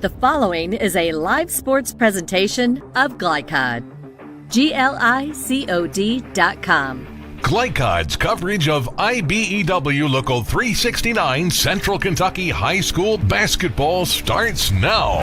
The following is a live sports presentation of Glycod. GLICOD.com. Glycod's coverage of IBEW Local 369 Central Kentucky High School basketball starts now.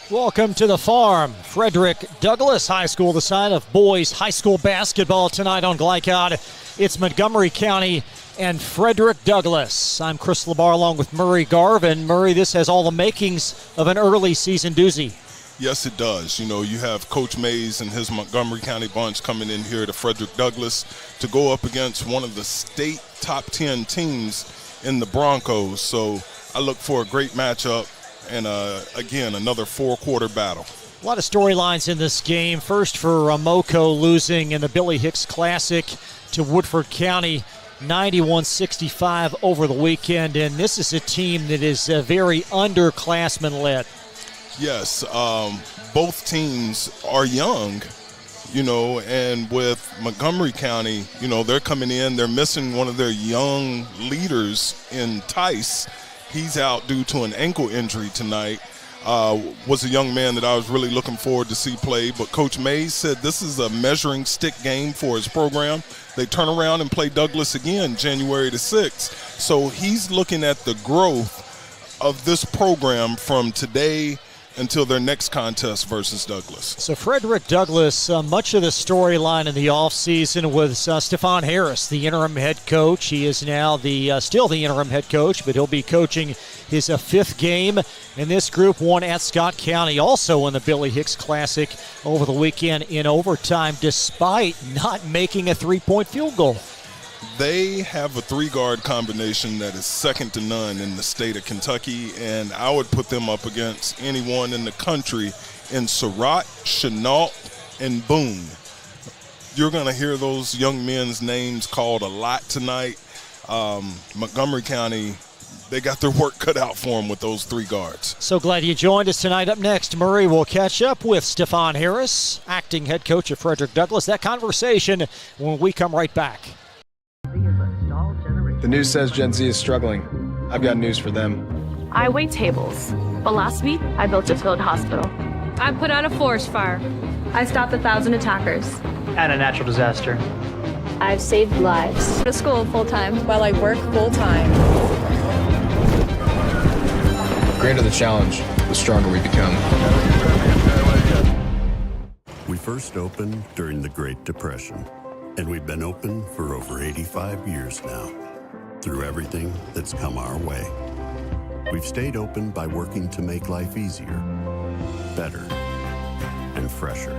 Welcome to the farm. Frederick Douglass High School, the site of boys high school basketball tonight on Glycod. It's Montgomery County and Frederick Douglass. I'm Chris LaBar along with Murray Garvin. Murray, this has all the makings of an early season doozy. Yes, it does. You know, you have Coach Mays and his Montgomery County bunch coming in here to Frederick Douglass to go up against one of the state top 10 teams in the Broncos. So I look for a great matchup. And, again, another four-quarter battle. A lot of storylines in this game. First for Moco losing in the Billy Hicks Classic to Woodford County, 91-65 over the weekend. And this is a team that is very underclassmen-led. Yes, both teams are young, you know, and with Montgomery County, you know, they're coming in. They're missing one of their young leaders in Tice. He's out due to an ankle injury tonight. Was a young man that I was really looking forward to see play. But Coach Mays said this is a measuring stick game for his program. They turn around and play Douglass again January the 6th. So he's looking at the growth of this program from today until their next contest versus Douglass. So Frederick Douglass, much of the storyline in the offseason was Stephon Harris, the interim head coach. He is now still the interim head coach, but he'll be coaching his fifth game. And this group won at Scott County, also in the Billy Hicks Classic over the weekend in overtime, despite not making a three-point field goal. They have a three-guard combination that is second to none in the state of Kentucky, and I would put them up against anyone in the country in Surratt, Chenault, and Boone. You're going to hear those young men's names called a lot tonight. Montgomery County, they got their work cut out for them with those three guards. So glad you joined us tonight. Up next, Murray will catch up with Stephon Harris, acting head coach of Frederick Douglass. That conversation when we come right back. The news says Gen Z is struggling. I've got news for them. I wait tables, but last week I built a field hospital. I put out a forest fire. I stopped 1,000 attackers. And a natural disaster. I've saved lives. Go to school full-time while I work full-time. The greater the challenge, the stronger we become. We first opened during the Great Depression, and we've been open for over 85 years now. Through everything that's come our way, we've stayed open by working to make life easier, better, and fresher.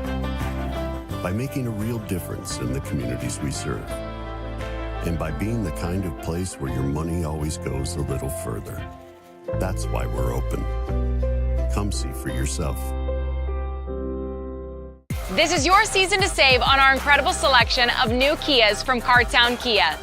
By making a real difference in the communities we serve. And by being the kind of place where your money always goes a little further. That's why we're open. Come see for yourself. This is your season to save on our incredible selection of new Kias from Cartown Kia.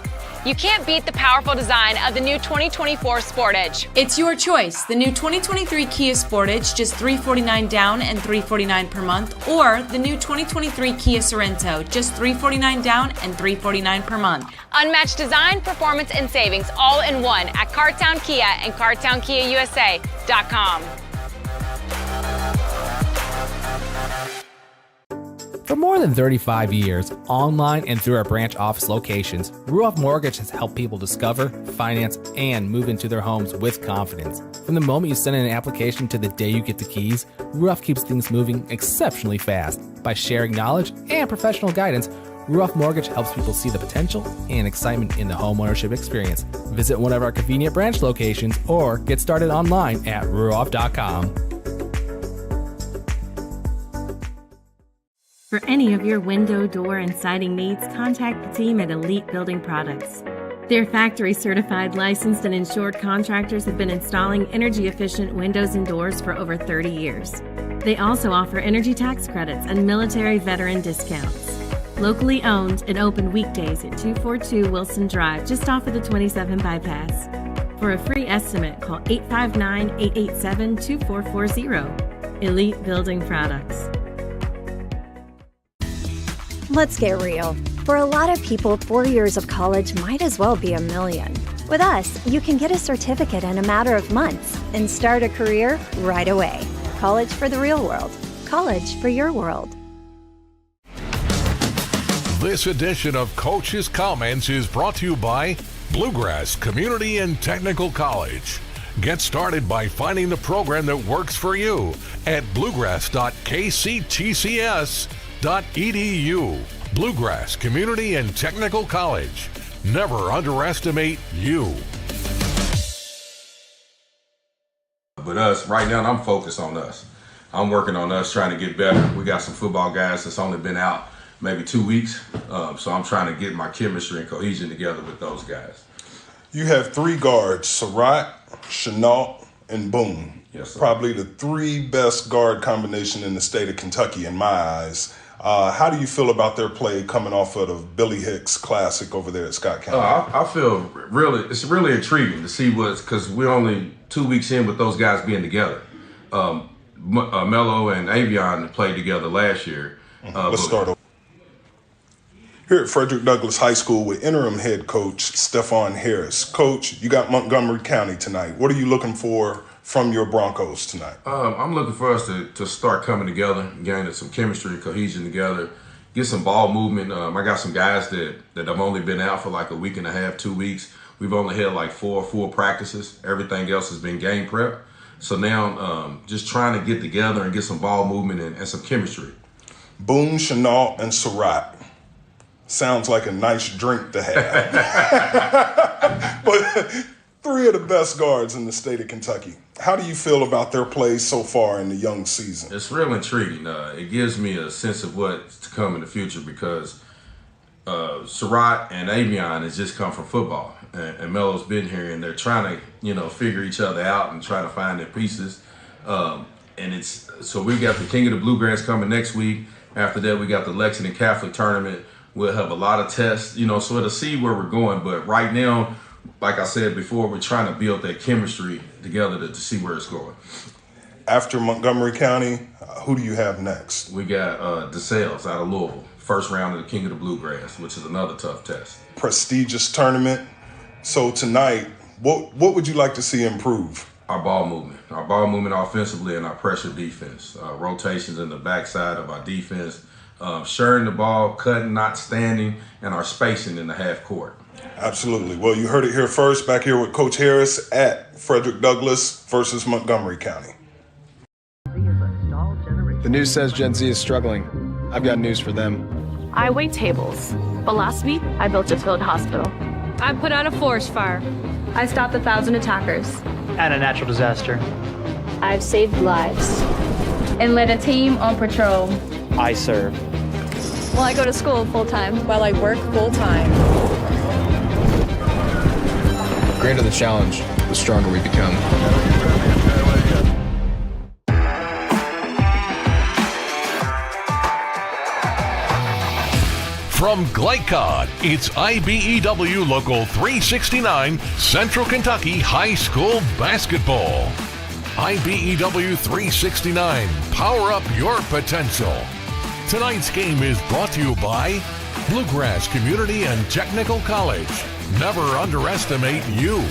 You can't beat the powerful design of the new 2024 Sportage. It's your choice. The new 2023 Kia Sportage, just $349 down and $349 per month, or the new 2023 Kia Sorento, just $349 down and $349 per month. Unmatched design, performance, and savings all in one at Cartown Kia and CartownKiaUSA.com. For more than 35 years, online and through our branch office locations, Ruoff Mortgage has helped people discover, finance, and move into their homes with confidence. From the moment you send in an application to the day you get the keys, Ruoff keeps things moving exceptionally fast. By sharing knowledge and professional guidance, Ruoff Mortgage helps people see the potential and excitement in the homeownership experience. Visit one of our convenient branch locations or get started online at ruoff.com. For any of your window, door, and siding needs, contact the team at Elite Building Products. Their factory-certified, licensed, and insured contractors have been installing energy-efficient windows and doors for over 30 years. They also offer energy tax credits and military veteran discounts. Locally owned and open weekdays at 242 Wilson Drive, just off of the 27 bypass. For a free estimate, call 859-887-2440. Elite Building Products. Let's get real. For a lot of people, 4 years of college might as well be a million. With us, you can get a certificate in a matter of months and start a career right away. College for the real world. College for your world. This edition of Coach's Comments is brought to you by Bluegrass Community and Technical College. Get started by finding the program that works for you at bluegrass.kctcs.edu. Bluegrass Community and Technical College. Never underestimate you. But us, right now, I'm focused on us. I'm working on us, trying to get better. We got some football guys that's only been out maybe 2 weeks. So I'm trying to get my chemistry and cohesion together with those guys. You have 3 guards, Surratt, Chenault, and Boone. Yes, sir. Probably the 3 best guard combination in the state of Kentucky in my eyes. How do you feel about their play coming off of the Billy Hicks Classic over there at Scott County? I feel it's really intriguing to see because we're only 2 weeks in with those guys being together. Mello and Avion played together last year. Let's start over. Here at Frederick Douglass High School with interim head coach Stephon Harris. Coach, you got Montgomery County tonight. What are you looking for from your Broncos tonight? I'm looking for us to start coming together, gaining some chemistry and cohesion together, get some ball movement. I got some guys that have only been out for like a week and a half, 2 weeks. We've only had like 4 full practices. Everything else has been game prep. So now just trying to get together and get some ball movement and some chemistry. Boone, Chenault, and Surratt. Sounds like a nice drink to have. But 3 of the best guards in the state of Kentucky. How do you feel about their play so far in the young season? It's real intriguing. It gives me a sense of what's to come in the future because Surratt and Avion has just come from football. And Melo's been here, and they're trying to, figure each other out and try to find their pieces. So we got the King of the Bluegrass coming next week. After that, we got the Lexington Catholic Tournament. We'll have a lot of tests, so to see where we're going. But right now, like I said before, we're trying to build that chemistry together to see where it's going. After Montgomery County, who do you have next? We got DeSales out of Louisville, first round of the King of the Bluegrass, which is another tough test. Prestigious tournament. So tonight, what would you like to see improve? Our ball movement offensively and our pressure defense. Rotations in the backside of our defense. Sharing the ball, cutting, not standing, and our spacing in the half court. Absolutely. Well, you heard it here first, back here with Coach Harris at Frederick Douglass versus Montgomery County. The news says Gen Z is struggling. I've got news for them. I wait tables, but last week I built a field hospital. I put out a forest fire. I stopped 1,000 attackers. And a natural disaster. I've saved lives. And led a team on patrol. I serve. Well, I go to school full-time. While I work full-time. The greater the challenge, the stronger we become. From Glycod, it's IBEW Local 369 Central Kentucky High School Basketball. IBEW 369, power up your potential. Tonight's game is brought to you by Bluegrass Community and Technical College. Never underestimate you.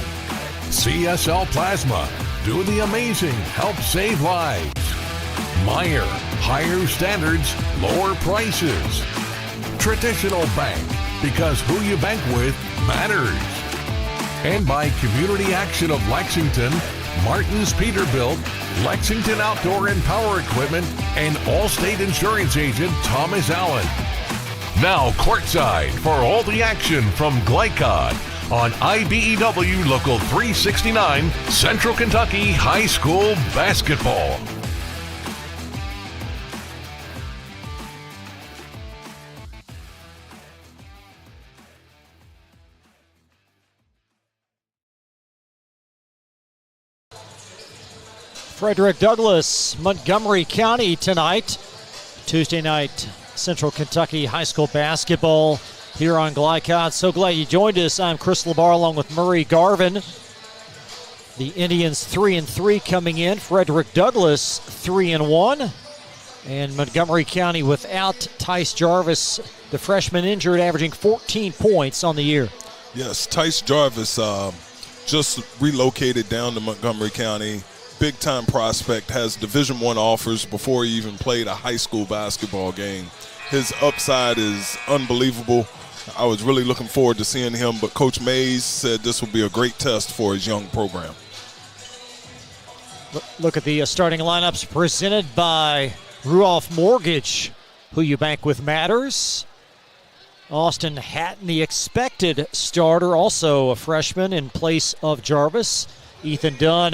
CSL Plasma, do the amazing, help save lives. Meyer, higher standards, lower prices. Traditional Bank, because who you bank with matters. And by Community Action of Lexington, Martin's Peterbilt, Lexington Outdoor and Power Equipment, and Allstate Insurance Agent Thomas Allen. Now courtside for all the action from Glycod on IBEW Local 369 Central Kentucky High School Basketball. Frederick Douglass, Montgomery County tonight. Tuesday night, Central Kentucky High School basketball here on Glycod. So glad you joined us. I'm Chris Labar along with Murray Garvin. The Indians 3-3 coming in. Frederick Douglass 3-1. And Montgomery County without Tice Jarvis, the freshman injured, averaging 14 points on the year. Yes, Tice Jarvis just relocated down to Montgomery County. Big-time prospect, has Division I offers before he even played a high school basketball game. His upside is unbelievable. I was really looking forward to seeing him, but Coach Mays said this will be a great test for his young program. Look at the starting lineups presented by Ruoff Mortgage. Who you bank with matters. Austin Hatton, the expected starter, also a freshman in place of Jarvis. Ethan Dunn,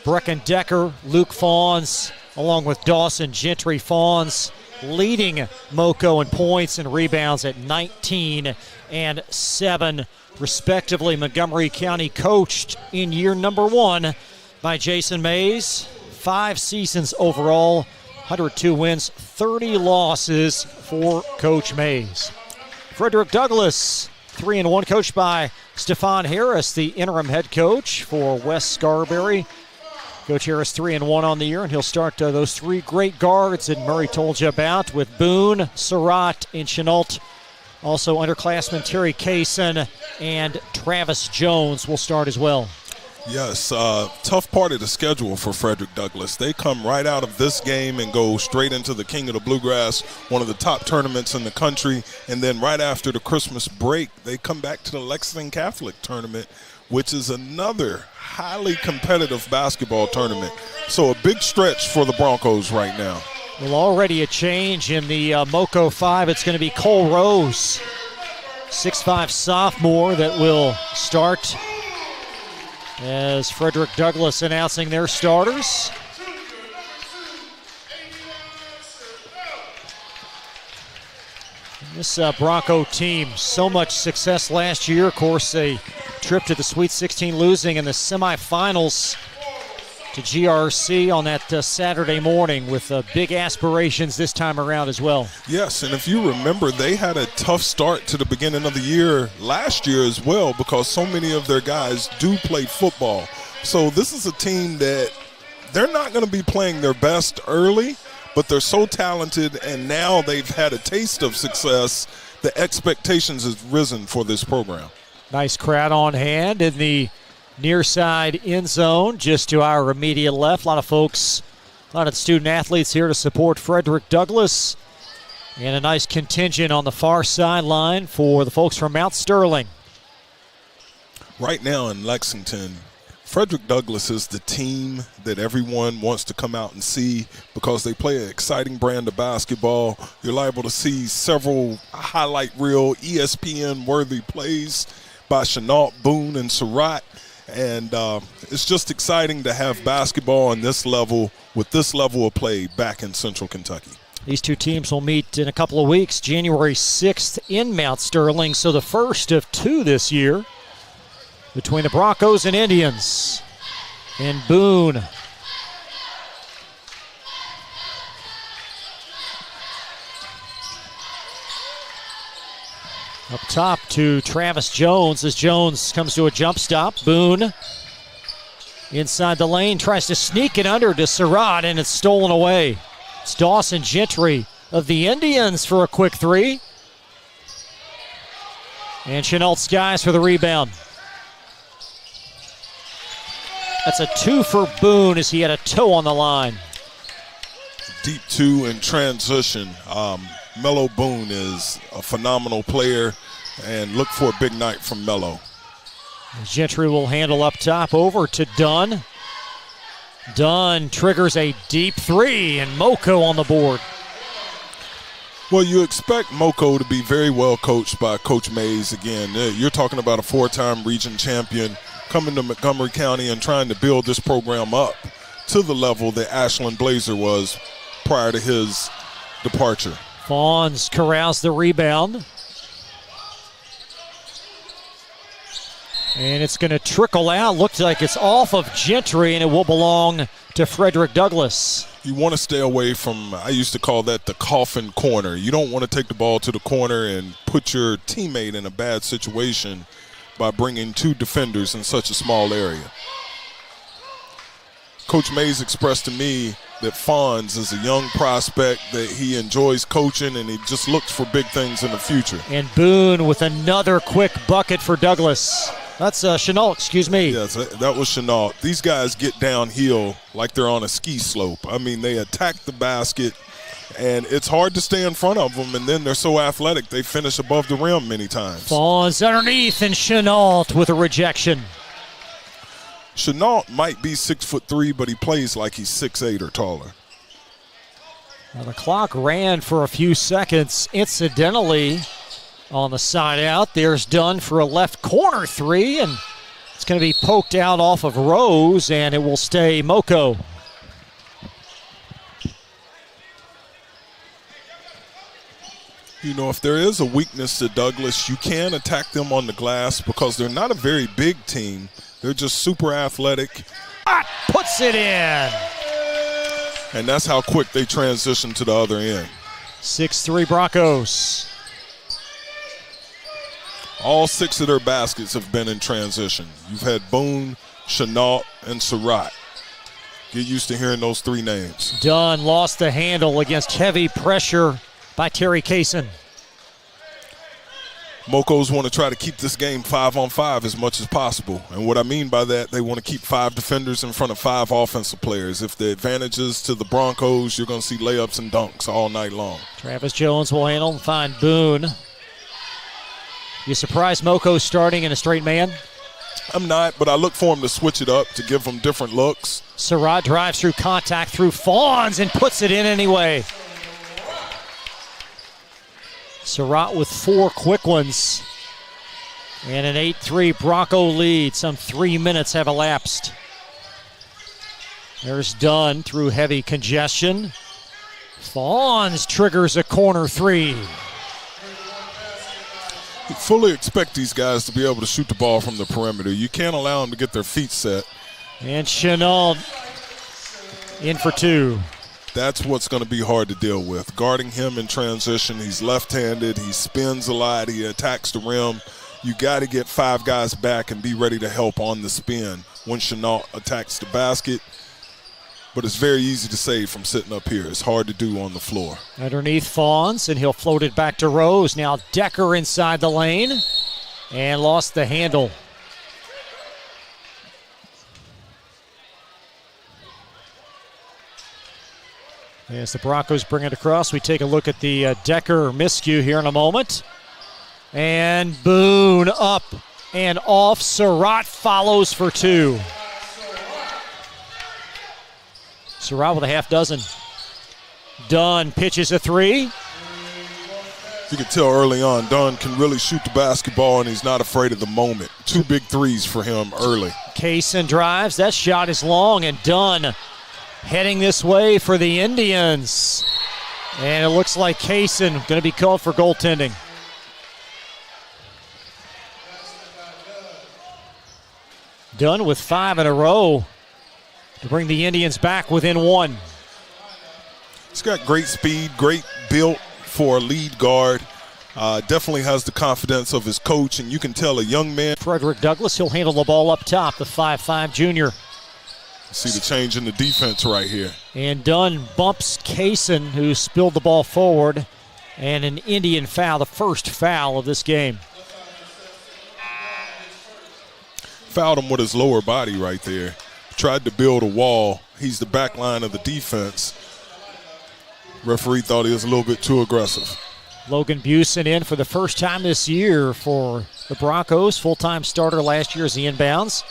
Brecken Decker, Luke Fawns, along with Dawson Gentry. Fawns leading MoCo in points and rebounds at 19 and 7, respectively. Montgomery County coached in year number 1 by Jason Mays. 5 seasons overall, 102 wins, 30 losses for Coach Mays. Frederick Douglass, 3-1, coached by Stefan Harris, the interim head coach for West Scarberry. Coach Harris 3-1 on the year, and he'll start those 3 great guards that Murray told you about with Boone, Surratt, and Chenault. Also underclassmen Terry Kaysen and Travis Jones will start as well. Yes, tough part of the schedule for Frederick Douglass. They come right out of this game and go straight into the King of the Bluegrass, one of the top tournaments in the country. And then right after the Christmas break, they come back to the Lexington Catholic tournament, which is another highly competitive basketball tournament. So a big stretch for the Broncos right now. Well, already a change in the MoCo 5. It's going to be Cole Rose, 6'5" sophomore, that will start as Frederick Douglass announcing their starters. This Bronco team, so much success last year. Of course, a trip to the Sweet 16, losing in the semifinals to GRC on that Saturday morning, with big aspirations this time around as well. Yes, and if you remember, they had a tough start to the beginning of the year last year as well, because so many of their guys do play football. So this is a team that they're not going to be playing their best early, but they're so talented, and now they've had a taste of success. The expectations has risen for this program. Nice crowd on hand in the near side end zone, just to our immediate left. A lot of folks, a lot of student athletes here to support Frederick Douglass. And a nice contingent on the far sideline for the folks from Mount Sterling. Right now in Lexington, Frederick Douglass is the team that everyone wants to come out and see, because they play an exciting brand of basketball. You're liable to see several highlight reel ESPN-worthy plays by Chenault, Boone, and Surratt. And it's just exciting to have basketball on this level, with this level of play, back in Central Kentucky. These two teams will meet in a couple of weeks, January 6th in Mount Sterling. So the first of 2 this year between the Broncos and Indians. And Boone. Up top to Travis Jones as Jones comes to a jump stop. Boone inside the lane, tries to sneak it under to Surratt, and it's stolen away. It's Dawson Gentry of the Indians for a quick 3. And Chenault Skies for the rebound. That's a 2 for Boone as he had a toe on the line. Deep 2 in transition. Mello Boone is a phenomenal player, and look for a big night from Mello. Gentry will handle up top over to Dunn. Dunn triggers a deep 3, and MoCo on the board. Well, you expect MoCo to be very well coached by Coach Mays. Again, you're talking about a 4-time region champion coming to Montgomery County and trying to build this program up to the level that Ashland Blazer was prior to his departure. Fawns corrals the rebound. And it's going to trickle out. Looks like it's off of Gentry, and it will belong to Frederick Douglass. You want to stay away from, I used to call that the coffin corner. You don't want to take the ball to the corner and put your teammate in a bad situation by bringing 2 defenders in such a small area. Coach Mays expressed to me that Fonz is a young prospect, that he enjoys coaching, and he just looks for big things in the future. And Boone with another quick bucket for Douglas. That's Chenault, excuse me. Yes, that was Chenault. These guys get downhill like they're on a ski slope. I mean, they attack the basket, and it's hard to stay in front of them, and then they're so athletic, they finish above the rim many times. Fonz underneath, and Chenault with a rejection. Chenault might be 6'3", but he plays like he's 6'8" or taller. Now the clock ran for a few seconds. Incidentally, on the side out, there's Dunn for a left corner three, and it's going to be poked out off of Rose, and it will stay Moko. You know, if there is a weakness to Douglas, you can attack them on the glass because they're not a very big team. They're just super athletic. Puts it in. And that's how quick they transition to the other end. 6-3 Broncos. All 6 of their baskets have been in transition. You've had Boone, Chenault, and Surratt. Get used to hearing those 3 names. Dunn lost the handle against heavy pressure by Terry Kaysen. Mokos want to try to keep this game 5-on-5 as much as possible. And what I mean by that, they want to keep 5 defenders in front of 5 offensive players. If the advantage is to the Broncos, you're going to see layups and dunks all night long. Travis Jones will handle and find Boone. You surprised Moko starting in a straight man? I'm not, but I look for him to switch it up to give them different looks. Surratt drives through contact through Fonz and puts it in anyway. Surratt with 4 quick ones. And an 8-3 Bronco lead. Some 3 minutes have elapsed. There's Dunn through heavy congestion. Fonz triggers a corner 3. You fully expect these guys to be able to shoot the ball from the perimeter. You can't allow them to get their feet set. And Chenault in for 2. That's what's going to be hard to deal with. Guarding him in transition, he's left-handed, he spins a lot, he attacks the rim. You got to get 5 guys back and be ready to help on the spin when Chenault attacks the basket. But it's very easy to save from sitting up here. It's hard to do on the floor. Underneath Fonz, and he'll float it back to Rose. Now Decker inside the lane and lost the handle. As the Broncos bring it across, we take a look at the Decker miscue here in a moment. And Boone up and off. Surratt follows for 2. Surratt with a half dozen. Dunn pitches a 3. You can tell early on, Dunn can really shoot the basketball, and he's not afraid of the moment. 2 big threes for him early. Kaysen drives. That shot is long, and Dunn heading this way for the Indians. And it looks like Kaysen going to be called for goaltending. Dunn with 5 in a row to bring the Indians back within 1. He's got great speed, great build for a lead guard. Definitely has the confidence of his coach, and you can tell a young man. Frederick Douglass, he'll handle the ball up top, the 5'5 junior. See the change in the defense right here. And Dunn bumps Kaysen, who spilled the ball forward, and an Indian foul, the first foul of this game. Fouled him with his lower body right there. Tried to build a wall. He's the back line of the defense. Referee thought he was a little bit too aggressive. Logan Busen in for the first time this year for the Broncos. Full-time starter last year as the inbounds.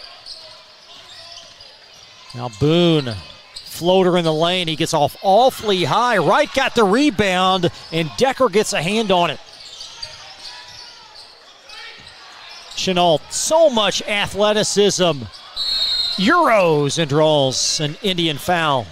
Now Boone, floater in the lane. He gets off awfully high. Wright got the rebound, and Decker gets a hand on it. Chenault, so much athleticism. Euros and draws an Indian foul.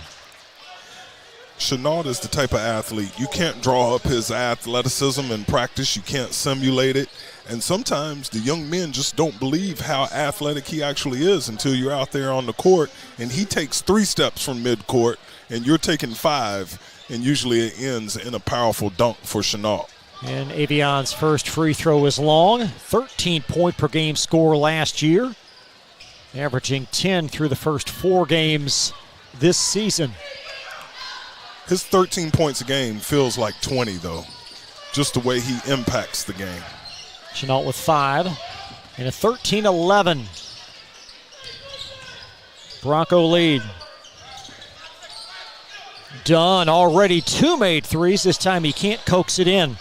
Chenault is the type of athlete. You can't draw up his athleticism in practice. You can't simulate it. And sometimes the young men just don't believe how athletic he actually is until you're out there on the court. And he takes 3 steps from midcourt, and you're taking 5. And usually it ends in a powerful dunk for Chenault. And Avion's first free throw is long. 13-point per game score last year. Averaging 10 through the first 4 games this season. His 13 points a game feels like 20, though, just the way he impacts the game. Chenault with 5 and a 13-11 Bronco lead. Dunn already 2 made threes. This time he can't coax it in.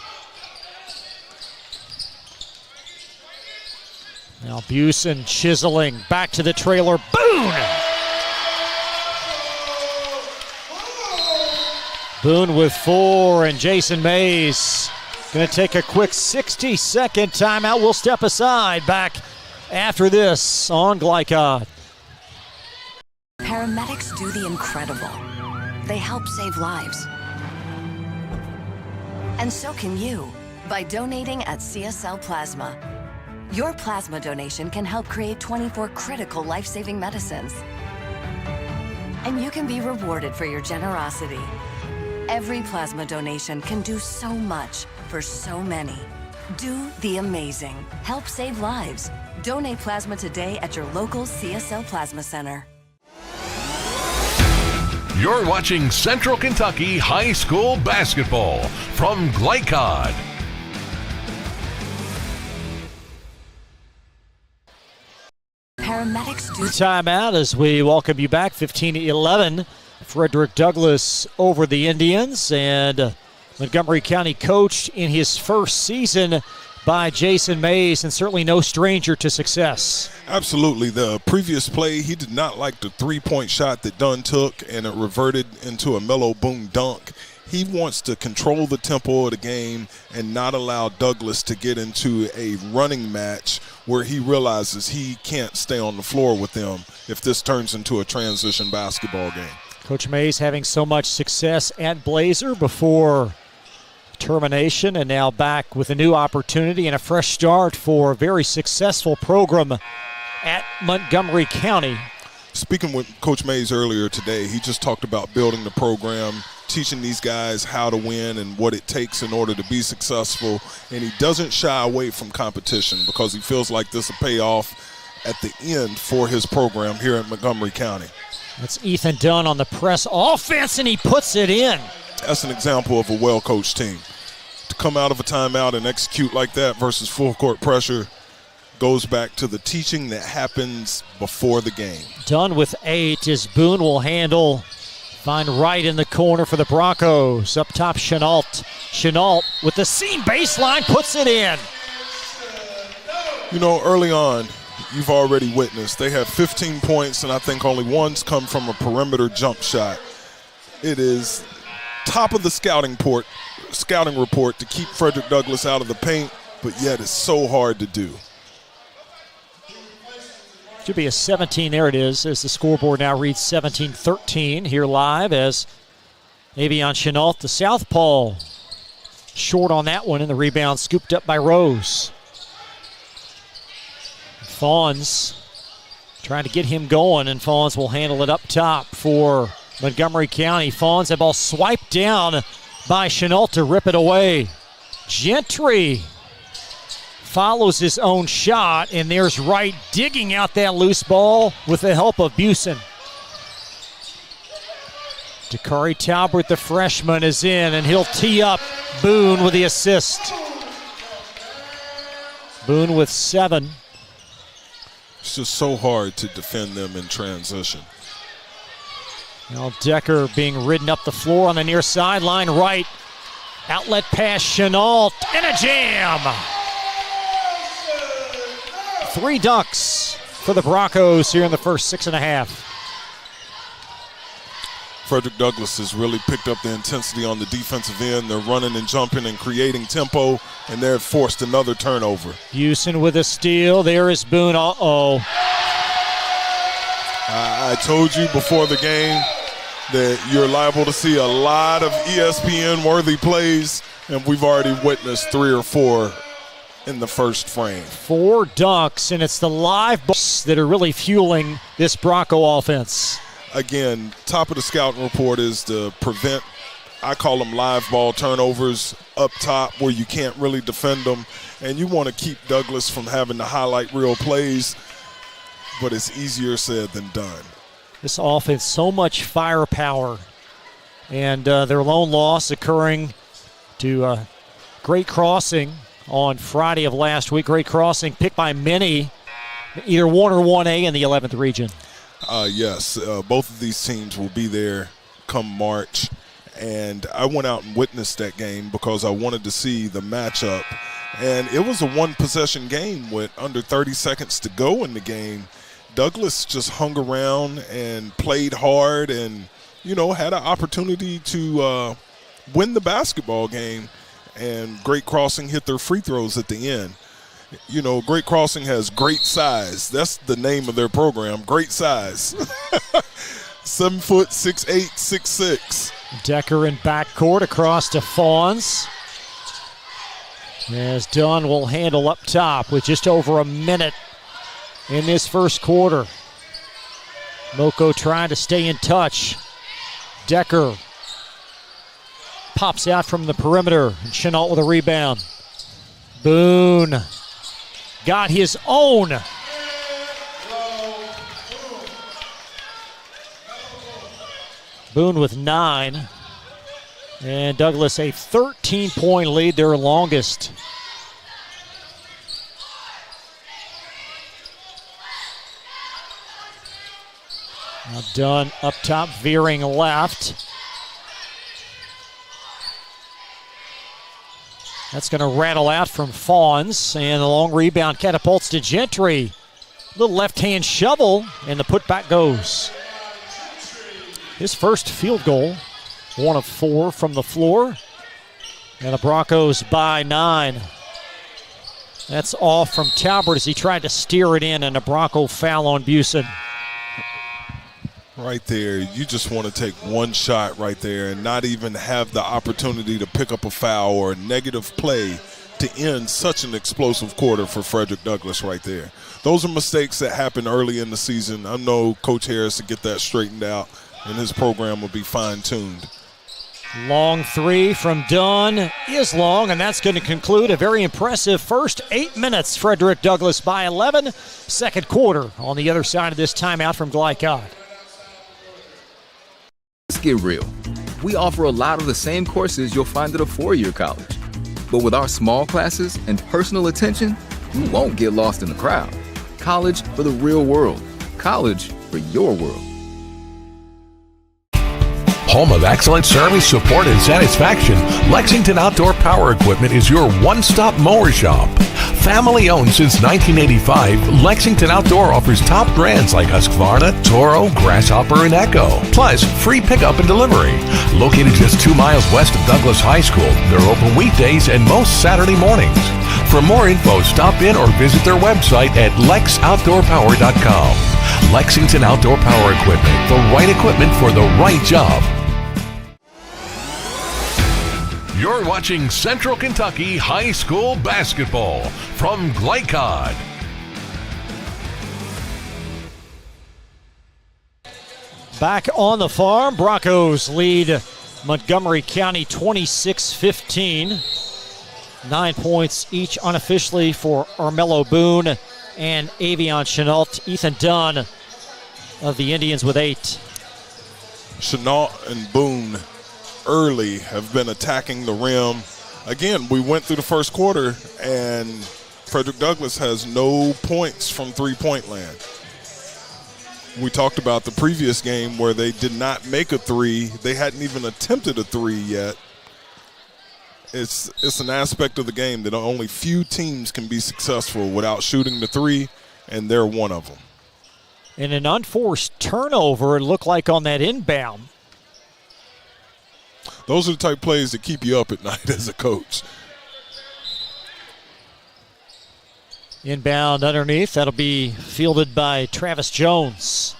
Now Busen chiseling back to the trailer. Boone! Boone with 4, and Jason Mays going to take a quick 60-second timeout. We'll step aside. Back after this on Glycod. Paramedics do the incredible. They help save lives. And so can you by donating at CSL Plasma. Your plasma donation can help create 24 critical life-saving medicines. And you can be rewarded for your generosity. Every plasma donation can do so much for so many. Do the amazing. Help save lives. Donate plasma today at your local CSL Plasma Center. You're watching Central Kentucky High School Basketball from Glycod. Paramedics do. Timeout as we welcome you back. 15-11. Frederick Douglass over the Indians, and Montgomery County coached in his first season by Jason Mays, and certainly no stranger to success. Absolutely. The previous play, he did not like the three-point shot that Dunn took, and it reverted into a Melo Boone dunk. He wants to control the tempo of the game and not allow Douglass to get into a running match where he realizes he can't stay on the floor with them if this turns into a transition basketball game. Coach Mays having so much success at Blazer before termination, and now back with a new opportunity and a fresh start for a very successful program at Montgomery County. Speaking with Coach Mays earlier today, he just talked about building the program, teaching these guys how to win and what it takes in order to be successful, and he doesn't shy away from competition because he feels like this will pay off at the end for his program here at Montgomery County. That's Ethan Dunn on the press offense, and he puts it in. That's an example of a well-coached team. To come out of a timeout and execute like that versus full-court pressure goes back to the teaching that happens before the game. Dunn with 8 as Boone will handle. Find right in the corner for the Broncos. Up top, Chenault. Chenault with the seam baseline puts it in. You know, early on, you've already witnessed they have 15 points, and I think only one's come from a perimeter jump shot. It is top of the scouting report to keep Frederick Douglass out of the paint, but yet it's so hard to do. Should be a 17. There it is, as the scoreboard now reads 17-13 here live as Avion Chenault, the southpaw, short on that one, and the rebound scooped up by Rose. Fawns trying to get him going, and Fawns will handle it up top for Montgomery County. Fawns, that ball swiped down by Chenault to rip it away. Gentry follows his own shot, and there's Wright digging out that loose ball with the help of Busen. Dakari Talbert, the freshman, is in, and he'll tee up Boone with the assist. Boone with 7. It's just so hard to defend them in transition. Now Decker being ridden up the floor on the near sideline. Right, outlet pass, Chenault, and a jam. 3 dunks for the Broncos here in the first 6.5. Frederick Douglass has really picked up the intensity on the defensive end. They're running and jumping and creating tempo, and they've forced another turnover. Houston with a steal. There is Boone. Uh-oh. I told you before the game that you're liable to see a lot of ESPN-worthy plays, and we've already witnessed 3 or 4 in the first frame. 4 dunks, and it's the live balls that are really fueling this Bronco offense. Again, top of the scouting report is to prevent, I call them live ball turnovers up top where you can't really defend them. And you want to keep Douglass from having to highlight real plays, but it's easier said than done. This offense, so much firepower. And their lone loss occurring to Great Crossing on Friday of last week. Great Crossing picked by many, either 1 or 1A in the 11th region. Yes, both of these teams will be there come March. And I went out and witnessed that game because I wanted to see the matchup. And it was a one-possession game with under 30 seconds to go in the game. Douglas just hung around and played hard and, had an opportunity to win the basketball game. And Great Crossing hit their free throws at the end. Great Crossing has great size. That's the name of their program, great size. 7 foot, 6'8", 6'6". Decker in backcourt across to Fawns. As Dunn will handle up top with just over a minute in this first quarter. Moko trying to stay in touch. Decker pops out from the perimeter, and Chenault with a rebound. Boone got his own. Boone with 9. And Douglas a 13-point lead, their longest. Now Dunn up top, veering left. That's going to rattle out from Fawns, and the long rebound catapults to Gentry. Little left-hand shovel, and the putback goes. His first field goal, 1 of 4 from the floor, and the Broncos by 9. That's off from Talbert as he tried to steer it in, and a Bronco foul on Busen. Right there, you just want to take one shot right there and not even have the opportunity to pick up a foul or a negative play to end such an explosive quarter for Frederick Douglass right there. Those are mistakes that happen early in the season. I know Coach Harris to get that straightened out, and his program will be fine-tuned. Long 3 from Dunn is long, and that's going to conclude a very impressive first 8 minutes. Frederick Douglass by 11. Second quarter on the other side of this timeout from Glycod. Let's get real. We offer a lot of the same courses you'll find at a four-year college. But with our small classes and personal attention, you won't get lost in the crowd. College for the real world. College for your world. Home of excellent service, support, and satisfaction, Lexington Outdoor Power Equipment is your one-stop mower shop. Family owned since 1985, Lexington Outdoor offers top brands like Husqvarna, Toro, Grasshopper, and Echo. Plus, free pickup and delivery. Located just 2 miles west of Douglas High School, they're open weekdays and most Saturday mornings. For more info, stop in or visit their website at lexoutdoorpower.com. Lexington Outdoor Power Equipment, the right equipment for the right job. You're watching Central Kentucky High School Basketball from Glycod. Back on the farm, Broncos lead Montgomery County 26-15. 9 points each unofficially for Armello Boone and Avion Chenault. Ethan Dunn of the Indians with 8. Chenault and Boone early have been attacking the rim. Again, we went through the first quarter and Frederick Douglass has no points from three-point land. We talked about the previous game where they did not make a 3. They hadn't even attempted a 3 yet. It's an aspect of the game that only few teams can be successful without shooting the 3, and they're one of them. And an unforced turnover, it looked like on that inbound. Those are the type of plays that keep you up at night as a coach. Inbound underneath. That'll be fielded by Travis Jones.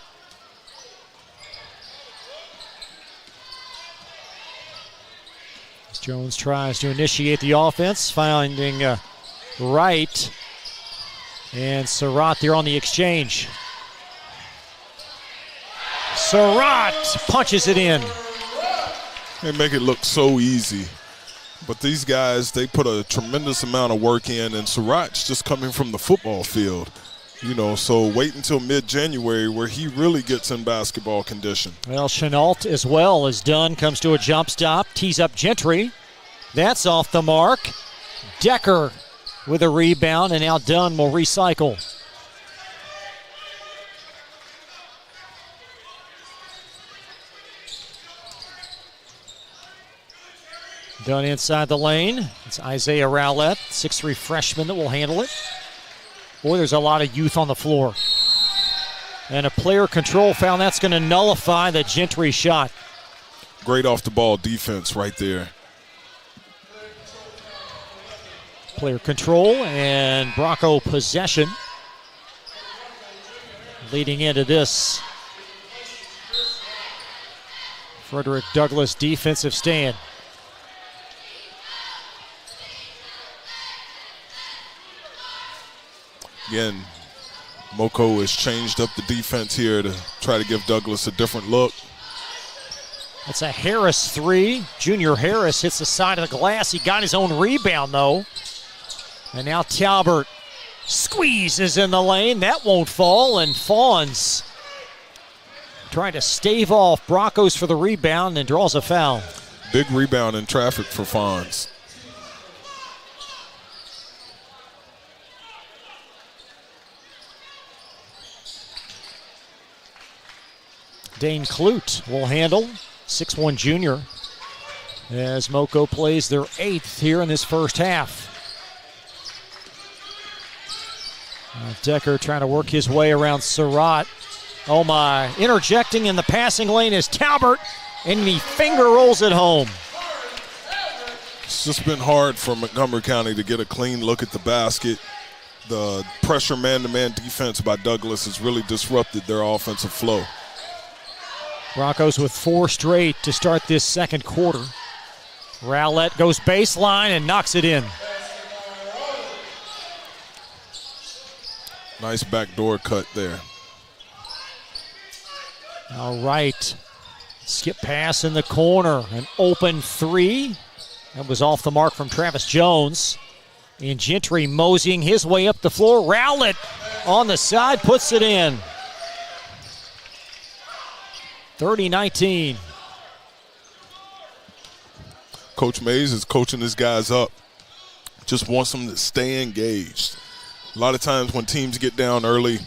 Jones tries to initiate the offense, finding Wright. And Surratt there on the exchange. Surratt punches it in. They make it look so easy. But these guys, they put a tremendous amount of work in, and Surratt's just coming from the football field. So wait until mid-January where he really gets in basketball condition. Well, Chenault as well as Dunn comes to a jump stop, tees up Gentry. That's off the mark. Decker with a rebound, and now Dunn will recycle. Dunn inside the lane. It's Isaiah Rowlett, 6'3" freshman that will handle it. Boy, there's a lot of youth on the floor. And a player control foul. That's going to nullify the Gentry shot. Great off-the-ball defense right there. Player control and Bronco possession. Leading into this Frederick Douglass defensive stand. Again, Moko has changed up the defense here to try to give Douglass a different look. That's a Harris three. Junior Harris hits the side of the glass. He got his own rebound, though. And now Talbert squeezes in the lane. That won't fall, and Fawns trying to stave off Broncos for the rebound and draws a foul. Big rebound in traffic for Fawns. Dane Clute will handle, 6'1" junior, as Moko plays their 8th here in this first half. Decker trying to work his way around Surratt. Oh my, interjecting in the passing lane is Talbert, and he finger rolls it home. It's just been hard for Montgomery County to get a clean look at the basket. The pressure man-to-man defense by Douglass has really disrupted their offensive flow. Broncos with 4 straight to start this second quarter. Rowlett goes baseline and knocks it in. Nice backdoor cut there. All right. Skip pass in the corner. An open 3. That was off the mark from Travis Jones. And Gentry moseying his way up the floor. Rowlett on the side puts it in. 30-19. Coach Mays is coaching his guys up. Just wants them to stay engaged. A lot of times when teams get down early,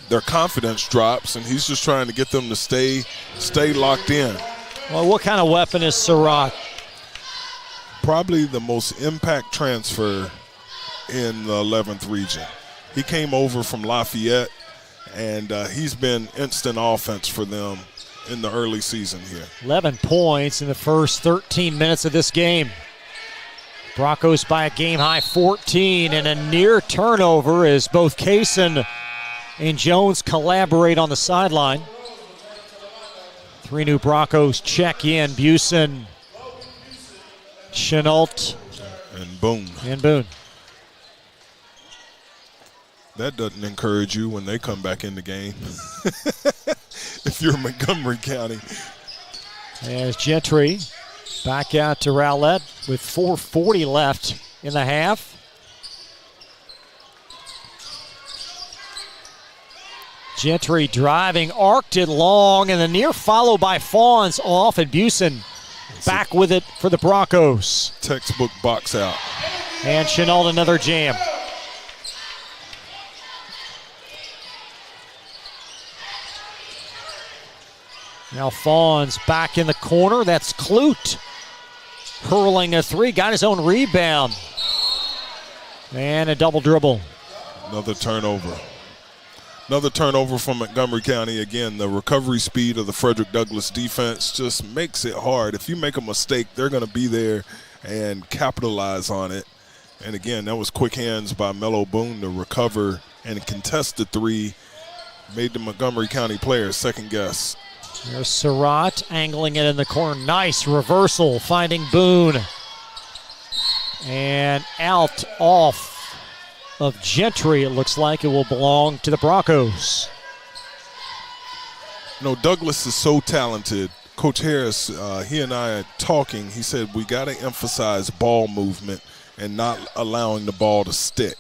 their confidence drops, and he's just trying to get them to stay locked in. Well, what kind of weapon is Surratt? Probably the most impact transfer in the 11th region. He came over from Lafayette, and he's been instant offense for them in the early season here. 11 points in the first 13 minutes of this game. Broncos by a game-high 14, and a near turnover as both Kaysen and Jones collaborate on the sideline. 3 new Broncos check in. Busen, Chenault, and Boone. That doesn't encourage you when they come back in the game. If you're Montgomery County. As Gentry back out to Rowlett with 4:40 left in the half. Gentry driving, arced it long, and the near follow by Fawns off, and Busen back with it for the Broncos. Textbook box out. And Chenault another jam. Now Fawns back in the corner. That's Clute. Hurling a 3. Got his own rebound. And a double dribble. Another turnover. Another turnover from Montgomery County. Again, the recovery speed of the Frederick Douglass defense just makes it hard. If you make a mistake, they're going to be there and capitalize on it. And again, that was quick hands by Mello Boone to recover and contest the 3. Made the Montgomery County players second guess. There's Surratt angling it in the corner. Nice reversal, finding Boone. And out off of Gentry, it looks like it will belong to the Broncos. You know, Douglass is so talented. Coach Harris, he and I are talking. He said we got to emphasize ball movement and not allowing the ball to stick.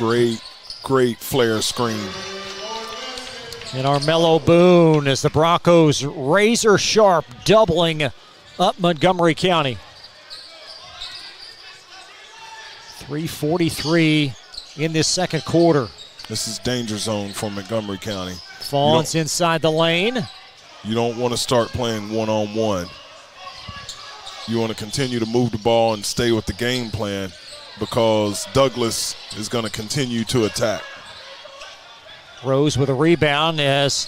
Great flare screen. And Armello Boone as the Broncos razor sharp, doubling up Montgomery County. 3:43 in this second quarter. This is danger zone for Montgomery County. Fawns inside the lane. You don't want to start playing one-on-one. You want to continue to move the ball and stay with the game plan because Douglas is going to continue to attack. Rose with a rebound as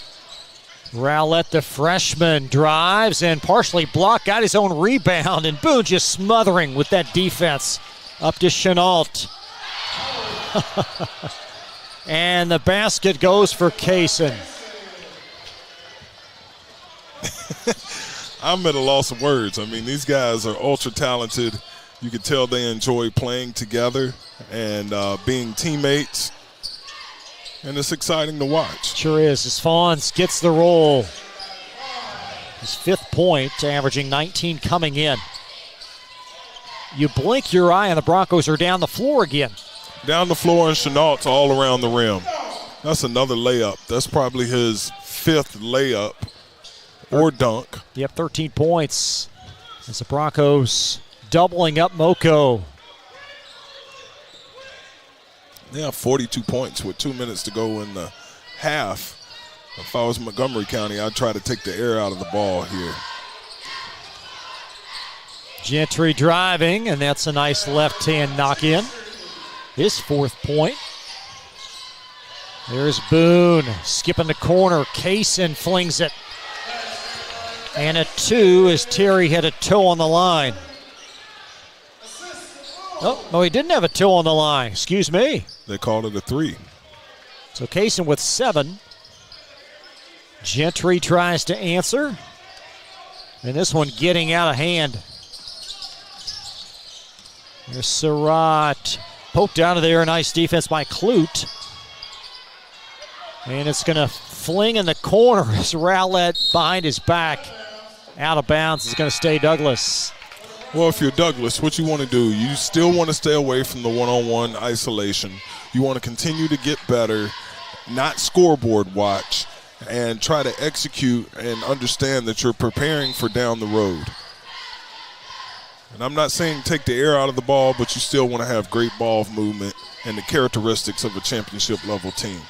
Rowlett, the freshman, drives and partially blocked, got his own rebound, and Boone just smothering with that defense. Up to Chenault. And the basket goes for Kaysen. I'm at a loss of words. I mean, these guys are ultra talented. You can tell they enjoy playing together and being teammates. And it's exciting to watch. Sure is. As Fawns gets the roll. His 5th point, averaging 19 coming in. You blink your eye and the Broncos are down the floor again. Down the floor and Chenault's all around the rim. That's another layup. That's probably his 5th layup or dunk. Yep, 13 points. As the Broncos doubling up Moko. They have 42 points with 2 minutes to go in the half. If I was Montgomery County, I'd try to take the air out of the ball here. Gentry driving, and that's a nice left-hand knock-in. His 4th point. There's Boone skipping the corner. Kaysen flings it. And a 2 as Terry had a toe on the line. Oh, no, he didn't have a toe on the line. Excuse me. They called it a 3. So Kaysen with 7. Gentry tries to answer. And this one getting out of hand. There's Surratt. Poked out of there. Nice defense by Clute. And it's going to fling in the corner as Rowlett behind his back. Out of bounds. It's going to stay Douglas. Well, if you're Douglas, what you want to do, you still want to stay away from the one-on-one isolation. You want to continue to get better, not scoreboard watch, and try to execute and understand that you're preparing for down the road. And I'm not saying take the air out of the ball, but you still want to have great ball movement and the characteristics of a championship-level team.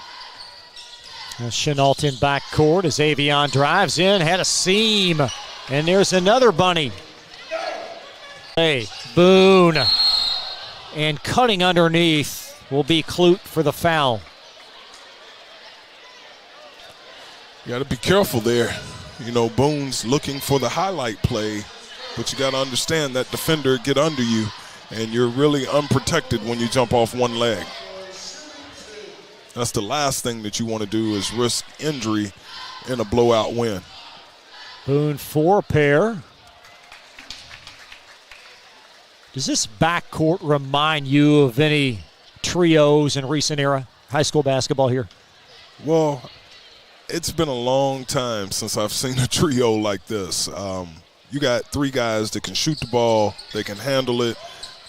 Chenault in backcourt as Avion drives in, had a seam, and there's another bunny. Hey, Boone. And cutting underneath will be Clute for the foul. You got to be careful there. You know, Boone's looking for the highlight play, but you got to understand that defender get under you, and you're really unprotected when you jump off one leg. That's the last thing that you want to do is risk injury in a blowout win. Boone 4 pair. Does this backcourt remind you of any trios in recent era high school basketball here? Well, it's been a long time since I've seen a trio like this. You got 3 guys that can shoot the ball, they can handle it,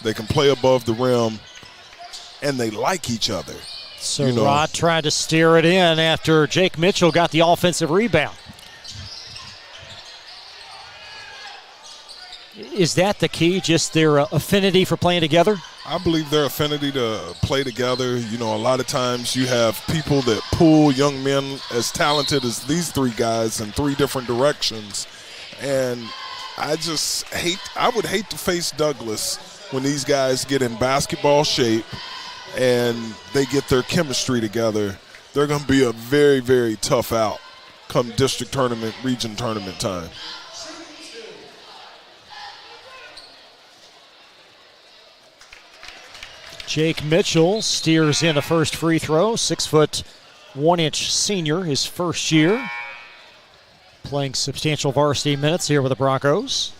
they can play above the rim, and they like each other. Surratt tried to steer it in after Jake Mitchell got the offensive rebound. Is that the key, just their affinity for playing together? I believe their affinity to play together. You know, a lot of times you have people that pull young men as talented as these 3 guys in 3 different directions. And I would hate to face Douglas when these guys get in basketball shape and they get their chemistry together. They're going to be a very, very tough out come district tournament, region tournament time. Jake Mitchell steers in a first free throw. 6'1" senior, his first year. Playing substantial varsity minutes here with the Broncos.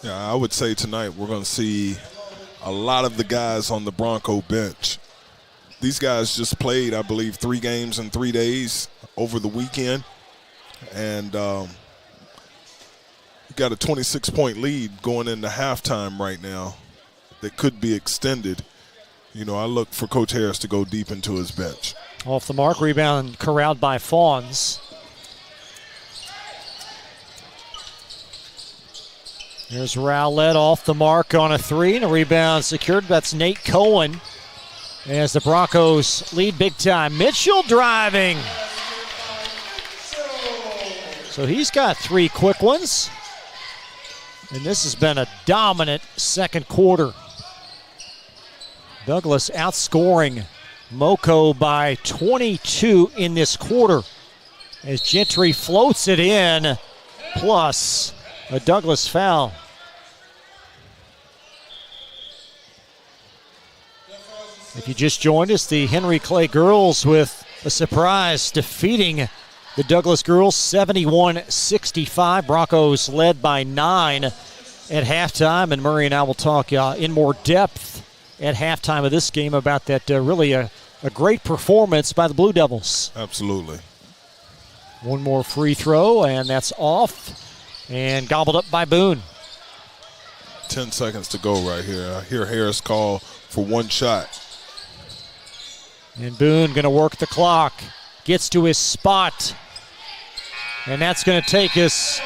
Yeah, I would say tonight we're going to see a lot of the guys on the Bronco bench. These guys just played, I believe, 3 games in 3 days over the weekend. And you got a 26-point lead going into halftime right now that could be extended I look for Coach Harris to go deep into his bench. Off the mark, rebound corralled by Fawns. There's Rowlett off the mark on a three, and a rebound secured. That's Nate Cohen as the Broncos lead big time. Mitchell driving. So he's got 3 quick ones. And this has been a dominant second quarter. Douglas outscoring Moco by 22 in this quarter as Gentry floats it in, plus a Douglas foul. If you just joined us, the Henry Clay girls with a surprise defeating the Douglas girls 71-65. Broncos led by 9 at halftime, and Murray and I will talk in more depth at halftime of this game about that really a great performance by the Blue Devils. Absolutely. One more free throw, and that's off and gobbled up by Boone. 10 seconds to go right here. I hear Harris call for one shot. And Boone going to work the clock. Gets to his spot. And that's going to take us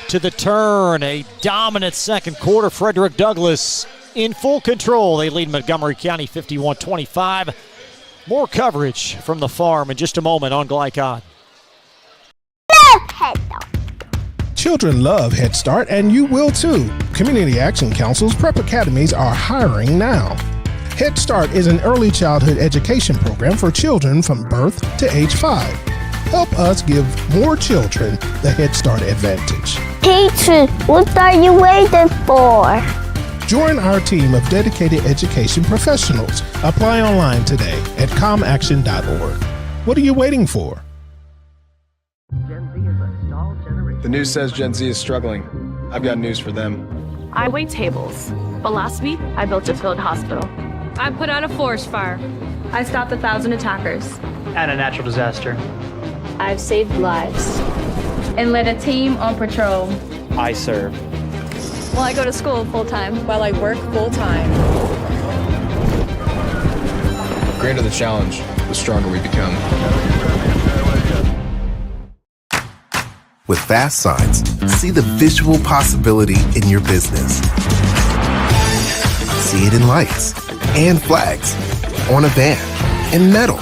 to the turn. A dominant second quarter. Frederick Douglass in full control. They lead Montgomery County 51-25. More coverage from the farm in just a moment on Glycod. Children love Head Start, and you will too. Community Action Council's prep academies are hiring now. Head Start is an early childhood education program for children from birth to age 5. Help us give more children the Head Start advantage. Teacher, what are you waiting for? Join our team of dedicated education professionals. Apply online today at comaction.org. What are you waiting for? The news says Gen Z is struggling. I've got news for them. I wait tables, but last week I built a field hospital. I put out a forest fire. I stopped 1,000 attackers. And a natural disaster. I've saved lives. And led a team on patrol. I serve. Well, I go to school full-time. While I work full-time. The greater the challenge, the stronger we become. With Fast Signs, see the visual possibility in your business. See it in lights and flags, on a van, in metal,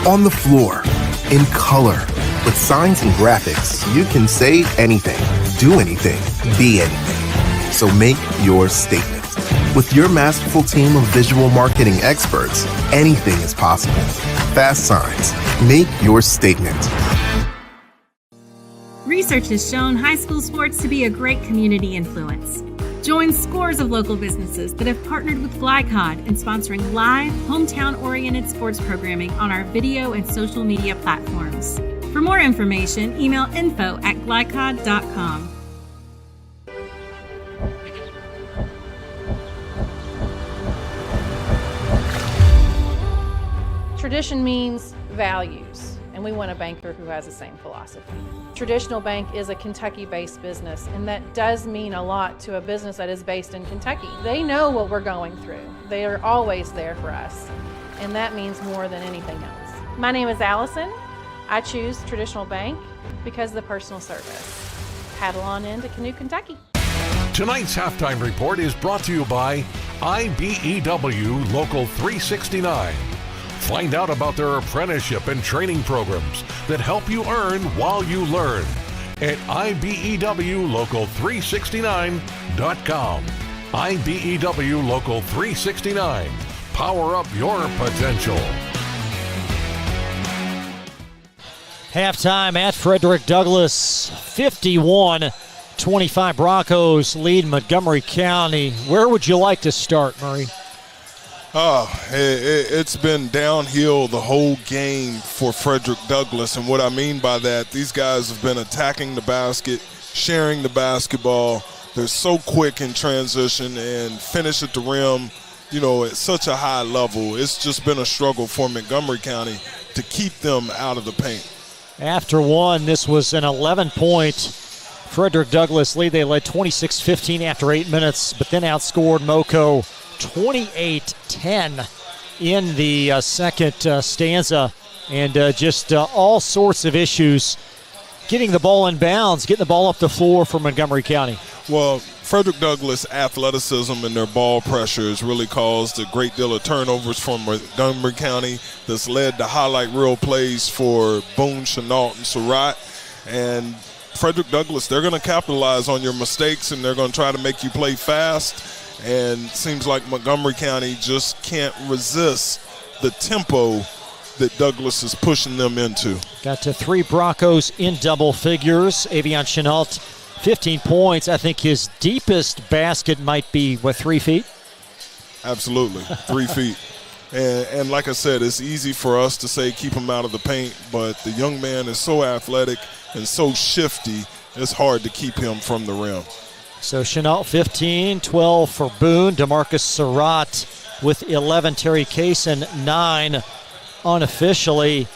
on the floor, in color. With signs and graphics, you can say anything, do anything, be anything. So make your statement. With your masterful team of visual marketing experts, anything is possible. Fast Signs, make your statement. Research has shown high school sports to be a great community influence. Join scores of local businesses that have partnered with Glycod in sponsoring live, hometown-oriented sports programming on our video and social media platforms. For more information, email info@glycod.com. Tradition means values, and we want a banker who has the same philosophy. Traditional Bank is a Kentucky-based business, and that does mean a lot to a business that is based in Kentucky. They know what we're going through. They are always there for us, and that means more than anything else. My name is Allison. I choose Traditional Bank because of the personal service. Paddle on into Canoe, Kentucky. Tonight's halftime report is brought to you by IBEW Local 369. Find out about their apprenticeship and training programs that help you earn while you learn at IBEWLocal369.com. IBEW Local 369. Power up your potential. Halftime at Frederick Douglass, 51-25. Broncos lead Montgomery County. Where would you like to start, Murray? It's been downhill the whole game for Frederick Douglass, and what I mean by that, these guys have been attacking the basket, sharing the basketball. They're so quick in transition and finish at the rim, at such a high level. It's just been a struggle for Montgomery County to keep them out of the paint. After one, this was an 11-point Frederick Douglass lead. They led 26-15 after 8 minutes, but then outscored Moco 28-10 in the second stanza, and just all sorts of issues getting the ball in bounds, getting the ball up the floor for Montgomery County. Well, Frederick Douglass' athleticism and their ball pressure has really caused a great deal of turnovers for Montgomery County that's led to highlight reel plays for Boone, Chenault, and Surratt. And Frederick Douglass, they're going to capitalize on your mistakes, and they're going to try to make you play fast. And it seems like Montgomery County just can't resist the tempo that Douglass is pushing them into. Got to 3 Broncos in double figures. Avion Chenault, 15 points. I think his deepest basket might be, 3 feet? Absolutely, 3 feet. And like I said, it's easy for us to say keep him out of the paint, but the young man is so athletic and so shifty, it's hard to keep him from the rim. So Chenault 15, 12 for Boone. DeMarcus Surratt with 11. Terry Kaysen 9 unofficially.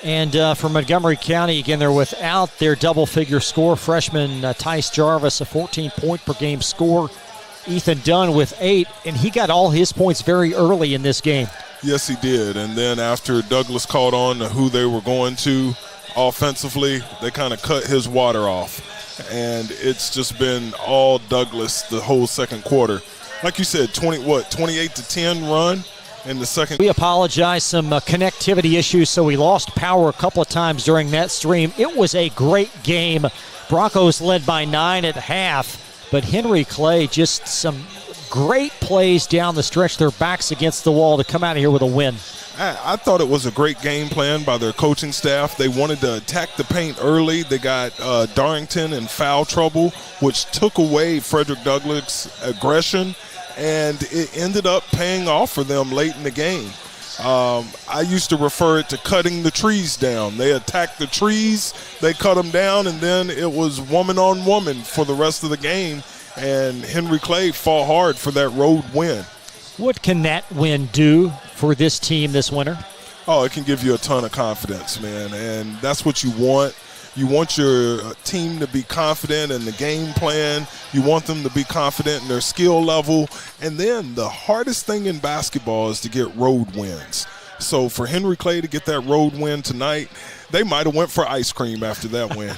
And for Montgomery County, again, they're without their double-figure score. Freshman Tice Jarvis, a 14-point per game score. Ethan Dunn with 8, and he got all his points very early in this game. Yes, he did. And then after Douglass caught on to who they were going to offensively, they kind of cut his water off. And it's just been all Douglass the whole second quarter. Like you said, 28-10 run in the second. We apologize, some connectivity issues, so we lost power a couple of times during that stream. It was a great game. Broncos led by 9 at half, but Henry Clay, just some great plays down the stretch, their backs against the wall to come out of here with a win. I thought it was a great game plan by their coaching staff. They wanted to attack the paint early. They got Darrington in foul trouble, which took away Frederick Douglass' aggression, and it ended up paying off for them late in the game. I used to refer it to cutting the trees down. They attacked the trees, they cut them down, and then it was woman on woman for the rest of the game, and Henry Clay fought hard for that road win. What can that win do for this team this winter? Oh, it can give you a ton of confidence, man, and that's what you want. You want your team to be confident in the game plan. You want them to be confident in their skill level. And then the hardest thing in basketball is to get road wins. So for Henry Clay to get that road win tonight, they might have went for ice cream after that win.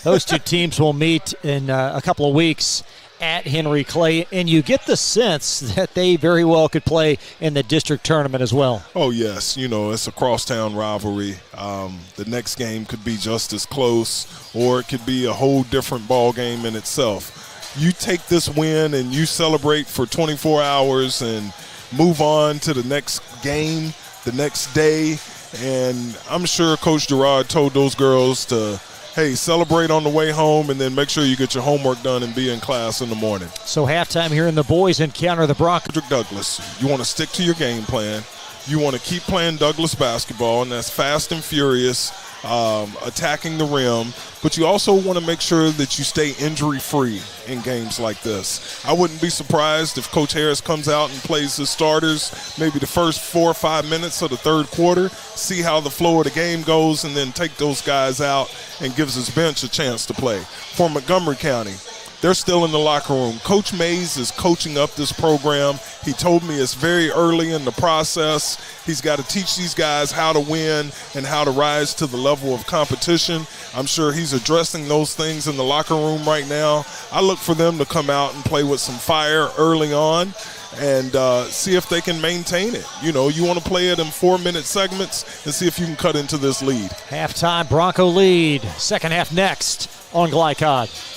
Those two teams will meet in a couple of weeks at Henry Clay, and you get the sense that they very well could play in the district tournament as well. Oh, yes. You know, it's a crosstown rivalry. The next game could be just as close, or it could be a whole different ball game in itself. You take this win and you celebrate for 24 hours and move on to the next game the next day, and I'm sure Coach Gerard told those girls to, hey, celebrate on the way home and then make sure you get your homework done and be in class in the morning. So halftime here, and the boys encounter the Broncos. Frederick Douglass, you want to stick to your game plan. You want to keep playing Douglass basketball, and that's fast and furious, attacking the rim. But you also want to make sure that you stay injury-free in games like this. I wouldn't be surprised if Coach Harris comes out and plays his starters maybe the first 4 or 5 minutes of the third quarter, see how the flow of the game goes, and then take those guys out and gives his bench a chance to play. For Montgomery County, they're still in the locker room. Coach Mays is coaching up this program. He told me it's very early in the process. He's got to teach these guys how to win and how to rise to the level of competition. I'm sure he's addressing those things in the locker room right now. I look for them to come out and play with some fire early on and see if they can maintain it. You know, you want to play it in 4-minute segments and see if you can cut into this lead. Halftime Bronco lead. Second half next on Glycod.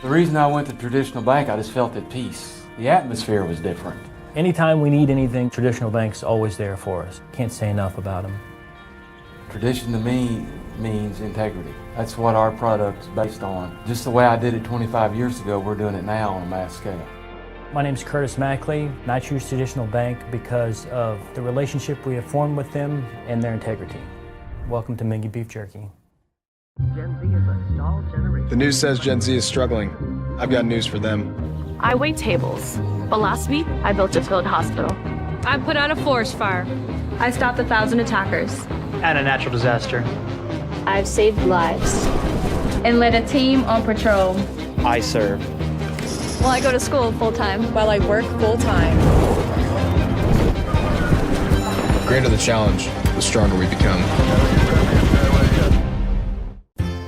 The reason I went to Traditional Bank, I just felt at peace. The atmosphere was different. Anytime we need anything, Traditional Bank's always there for us. Can't say enough about them. Tradition to me means integrity. That's what our product is based on. Just the way I did it 25 years ago, we're doing it now on a mass scale. My name's Curtis Mackley, and I choose Traditional Bank because of the relationship we have formed with them and their integrity. Welcome to Mingy Beef Jerky. Gen Z is a stall generation. The news says Gen Z is struggling. I've got news for them. I wait tables, but last week I built a field hospital. I put out a forest fire. I stopped 1,000 attackers. And a natural disaster. I've saved lives. And led a team on patrol. I served. While I go to school full-time. While I work full-time. The greater the challenge, the stronger we become.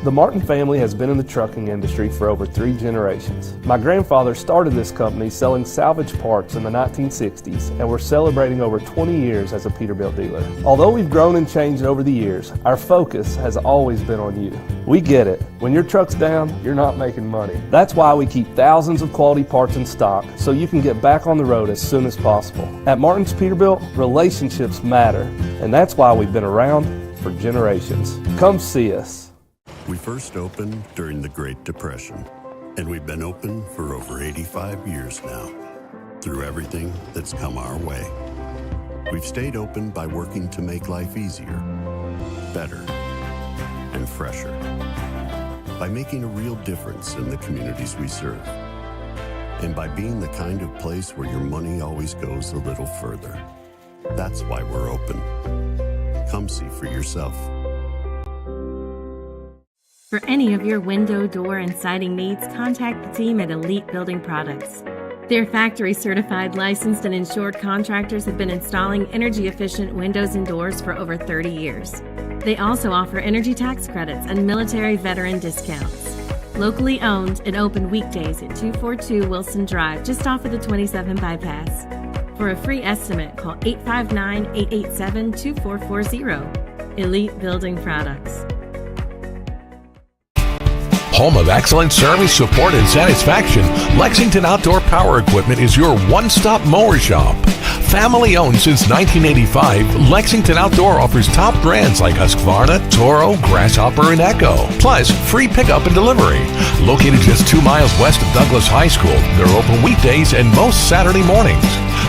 The Martin family has been in the trucking industry for over 3 generations. My grandfather started this company selling salvage parts in the 1960s, and we're celebrating over 20 years as a Peterbilt dealer. Although we've grown and changed over the years, our focus has always been on you. We get it. When your truck's down, you're not making money. That's why we keep thousands of quality parts in stock so you can get back on the road as soon as possible. At Martin's Peterbilt, relationships matter, and that's why we've been around for generations. Come see us. We first opened during the Great Depression, and we've been open for over 85 years now, through everything that's come our way. We've stayed open by working to make life easier, better, and fresher, by making a real difference in the communities we serve, and by being the kind of place where your money always goes a little further. That's why we're open. Come see for yourself. For any of your window, door, and siding needs, contact the team at Elite Building Products. Their factory-certified, licensed, and insured contractors have been installing energy-efficient windows and doors for over 30 years. They also offer energy tax credits and military veteran discounts. Locally owned and open weekdays at 242 Wilson Drive, just off of the 27 bypass. For a free estimate, call 859-887-2440. Elite Building Products. Home of excellent service, support, and satisfaction, Lexington Outdoor Power Equipment is your one-stop mower shop. Family owned since 1985, Lexington Outdoor offers top brands like Husqvarna, Toro, Grasshopper, and Echo. Plus, free pickup and delivery. Located just 2 miles west of Douglas High School, they're open weekdays and most Saturday mornings.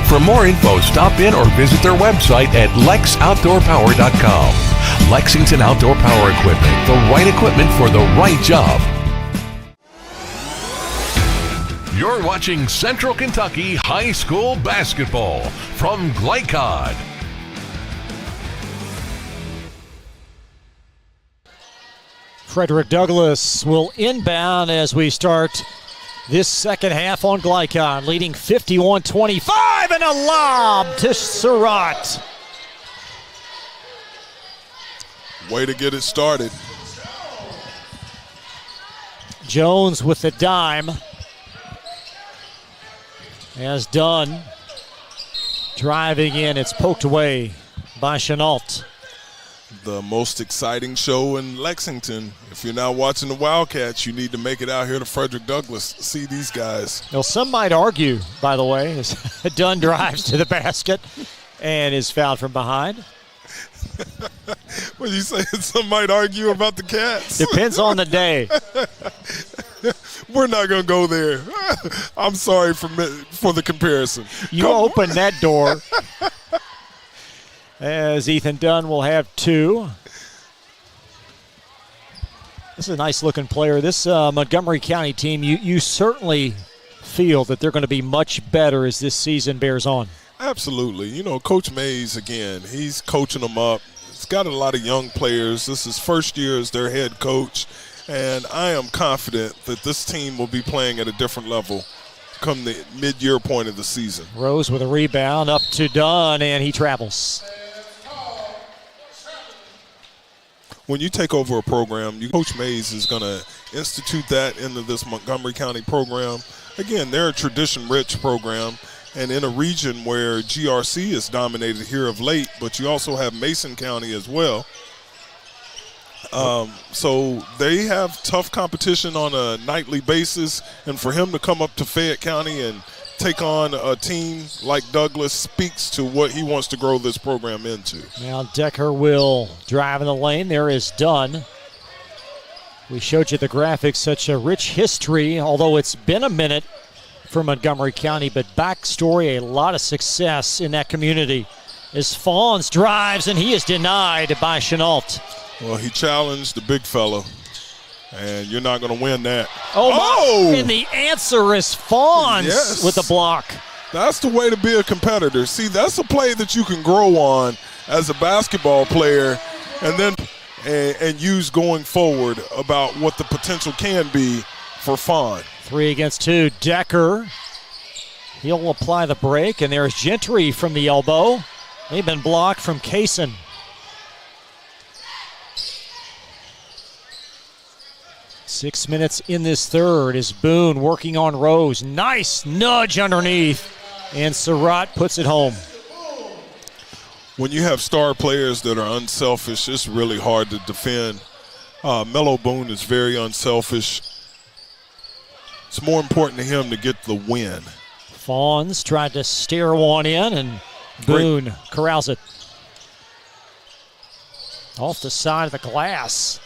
For more info, stop in or visit their website at lexoutdoorpower.com. Lexington Outdoor Power Equipment, the right equipment for the right job. You're watching Central Kentucky High School Basketball from Glycod. Frederick Douglass will inbound as we start this second half on Glycod, leading 51-25, and a lob to Surratt. Way to get it started. Jones with the dime. As Dunn driving in, it's poked away by Chenault. The most exciting show in Lexington. If you're not watching the Wildcats, you need to make it out here to Frederick Douglass. See these guys. Well, some might argue, by the way, as Dunn drives to the basket and is fouled from behind. What are you saying? Some might argue about the Cats. Depends on the day. We're not going to go there. I'm sorry for the comparison. You open that door. As Ethan Dunn will have 2. This is a nice-looking player. This Montgomery County team, you certainly feel that they're going to be much better as this season bears on. Absolutely. You know, Coach Mays, again, he's coaching them up. He's got a lot of young players. This is first year as their head coach. And I am confident that this team will be playing at a different level come the mid-year point of the season. Rose with a rebound up to Dunn, and he travels. When you take over a program, Coach Mays is going to institute that into this Montgomery County program. Again, they're a tradition-rich program, and in a region where GRC is dominated here of late, but you also have Mason County as well. So they have tough competition on a nightly basis, and for him to come up to Fayette County and take on a team like Douglass speaks to what he wants to grow this program into. Now Decker will drive in the lane. There is Dunn. We showed you the graphics, such a rich history, although it's been a minute for Montgomery County, but backstory, a lot of success in that community. As Fawns drives, and he is denied by Chenault. Well, he challenged the big fella, and you're not going to win that. Oh! And the answer is Fawns with the block. That's the way to be a competitor. See, that's a play that you can grow on as a basketball player and then and use going forward about what the potential can be for Fawn. 3 against 2. Decker. He'll apply the break, and there's Gentry from the elbow. They've been blocked from Kaysen. Six minutes in this third is Boone working on Rose. Nice nudge underneath, and Surratt puts it home. When you have star players that are unselfish, it's really hard to defend. Melo Boone is very unselfish. It's more important to him to get the win. Fawns tried to steer one in, and Boone corrals it. Off the side of the glass.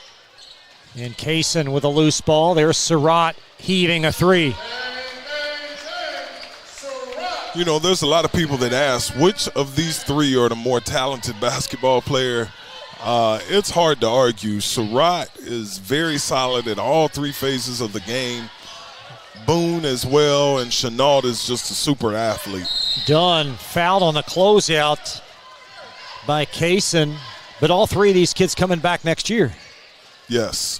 And Kaysen with a loose ball. There's Surratt heaving a 3. You know, there's a lot of people that ask, which of these 3 are the more talented basketball player? It's hard to argue. Surratt is very solid at all 3 phases of the game. Boone as well, and Chenault is just a super athlete. Dunn fouled on the closeout by Kaysen, but all 3 of these kids coming back next year. Yes.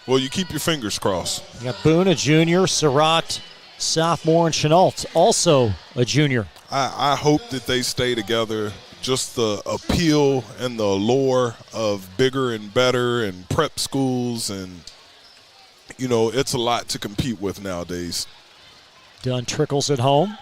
Well, you keep your fingers crossed. You got Boone, a junior, Surratt, sophomore, and Chenault, also a junior. I hope that they stay together. Just the appeal and the allure of bigger and better and prep schools, and, you know, it's a lot to compete with nowadays. Dunn trickles it home.